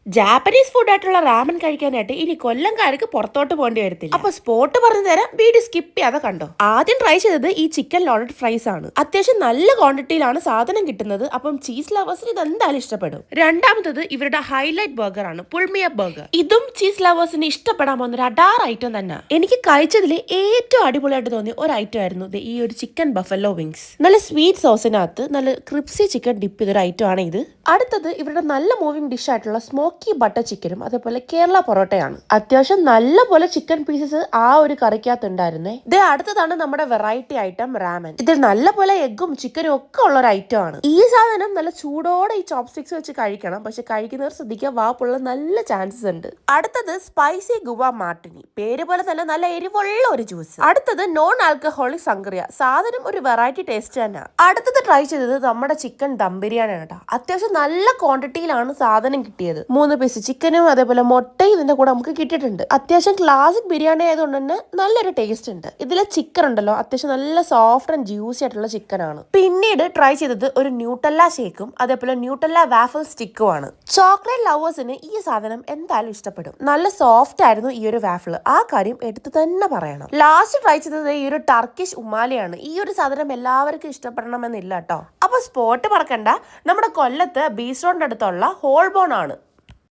Japanese food ആയിട്ടുള്ള ramen കഴിക്കാനായിട്ട് ഇനി കൊല്ലംകാർക്ക് പുറത്തോട്ട് പോകേണ്ടി വരത്തില്ല. അപ്പൊ സ്പോട്ട് പറഞ്ഞു തരാം, വീഡിയോ സ്കിപ്പ് ചെയ്യാതെ കണ്ടോ. ആദ്യം ട്രൈ ചെയ്തത് ഈ ചിക്കൻ ലോഡഡ് ഫ്രൈസ് ആണ്. അത്യാവശ്യം നല്ല ക്വാണ്ടിറ്റിയിലാണ് സാധനം കിട്ടുന്നത്. അപ്പം ചീസ് ലവേഴ്സിന് ഇത് എന്തായാലും ഇഷ്ടപ്പെടും. രണ്ടാമത്തത് ഇവരുടെ ഹൈലൈറ്റ് ബർഗർ ആണ്, പുൾമിയ ബർഗർ. ഇതും ചീസ് ലവേഴ്സിന് ഇഷ്ടപ്പെടാൻ പോകുന്ന ഒരു അഡാർ ഐറ്റം തന്നെ. എനിക്ക് കഴിച്ചതിൽ ഏറ്റവും അടിപൊളിയായിട്ട് തോന്നിയ ഒരു ഐറ്റം ആയിരുന്നു ഈ ഒരു ചിക്കൻ ബഫല്ലോ വിങ്സ്. നല്ല സ്വീറ്റ് സോസിനകത്ത് നല്ല ക്രിപ്സി ചിക്കൻ ഡിപ്പ് ചെയ്തൊരു ഐറ്റം ആണ് ഇത്. അടുത്തത് ഇവരുടെ നല്ല മൂവിംഗ് ഡിഷ് ആയിട്ടുള്ള സ്മോക്കി ബട്ടർ ചിക്കനും അതേപോലെ കേരള പൊറോട്ടയാണ്. അത്യാവശ്യം നല്ല പോലെ ചിക്കൻ പീസസ് ആ ഒരു കറിക്കകത്ത് ഉണ്ടായിരുന്നേ. ഇത് അടുത്തതാണ് നമ്മുടെ വെറൈറ്റി ഐറ്റം റാമൻ. ഇതിൽ നല്ല പോലെ എഗ്ഗും ചിക്കനും ഒക്കെ ഉള്ള ഒരു ഐറ്റം ആണ്. ഈ സാധനം നല്ല ചൂടോടെ ഈ ചോപ്സ്റ്റിക്സ് വെച്ച് കഴിക്കണം. പക്ഷെ കഴിക്കുന്നവർ ശ്രദ്ധിക്കുക, വാപ്പുള്ള നല്ല ചാൻസസ് ഉണ്ട്. അടുത്തത് സ്പൈസി ഗുവ മാർട്ടിനി, പേര് പോലെ തന്നെ നല്ല എരിവുള്ള ഒരു ജ്യൂസ്. അടുത്തത് നോൺ ആൽക്കഹോളിക് സംഗ്രിയ, സാധനം ഒരു വെറൈറ്റി ടേസ്റ്റ് തന്നെ. അടുത്തത് ട്രൈ ചെയ്തത് നമ്മുടെ ചിക്കൻ ദം ബിരിയാണി ആണ് കേട്ടോ. അത്യാവശ്യം നല്ല ക്വാണ്ടിറ്റിയിലാണ് സാധനം കിട്ടിയത്. 3 പീസ് ചിക്കനും അതേപോലെ മുട്ടയും ഇതിന്റെ കൂടെ നമുക്ക് കിട്ടിയിട്ടുണ്ട്. അത്യാവശ്യം ക്ലാസിക് ബിരിയാണി ആയതുകൊണ്ട് തന്നെ നല്ലൊരു ടേസ്റ്റ് ഉണ്ട്. ഇതിലെ ചിക്കൻ ഉണ്ടല്ലോ, അത്യാവശ്യം നല്ല സോഫ്റ്റ് ആൻഡ് ജ്യൂസി ആയിട്ടുള്ള ചിക്കൻ ആണ്. പിന്നീട് ട്രൈ ചെയ്തത് ഒരു ന്യൂട്ടല്ല ഷേക്കും അതേപോലെ ന്യൂട്ടല്ല വാഫൽ സ്റ്റിക്കും ആണ്. ചോക്ലേറ്റ് ലവേഴ്സിന് ഈ സാധനം എന്തായാലും ഇഷ്ടപ്പെടും. നല്ല സോഫ്റ്റ് ആയിരുന്നു ഈ ഒരു വാഫിൾ, ആ കാര്യം എടുത്ത് തന്നെ പറയണം. ലാസ്റ്റ് ട്രൈ ചെയ്തത് ഈ ഒരു ടർക്കിഷ് ഉമാലിയാണ്. ഈ ഒരു സാധനം എല്ലാവർക്കും ഇഷ്ടപ്പെടണമെന്നില്ല കേട്ടോ. അപ്പൊ സ്പോട്ട് പറക്കണ്ട, നമ്മുടെ കൊല്ലത്ത് ബീച്ച് റോഡിന്റെ അടുത്തുള്ള ഹോൾബോൺ ആണ്.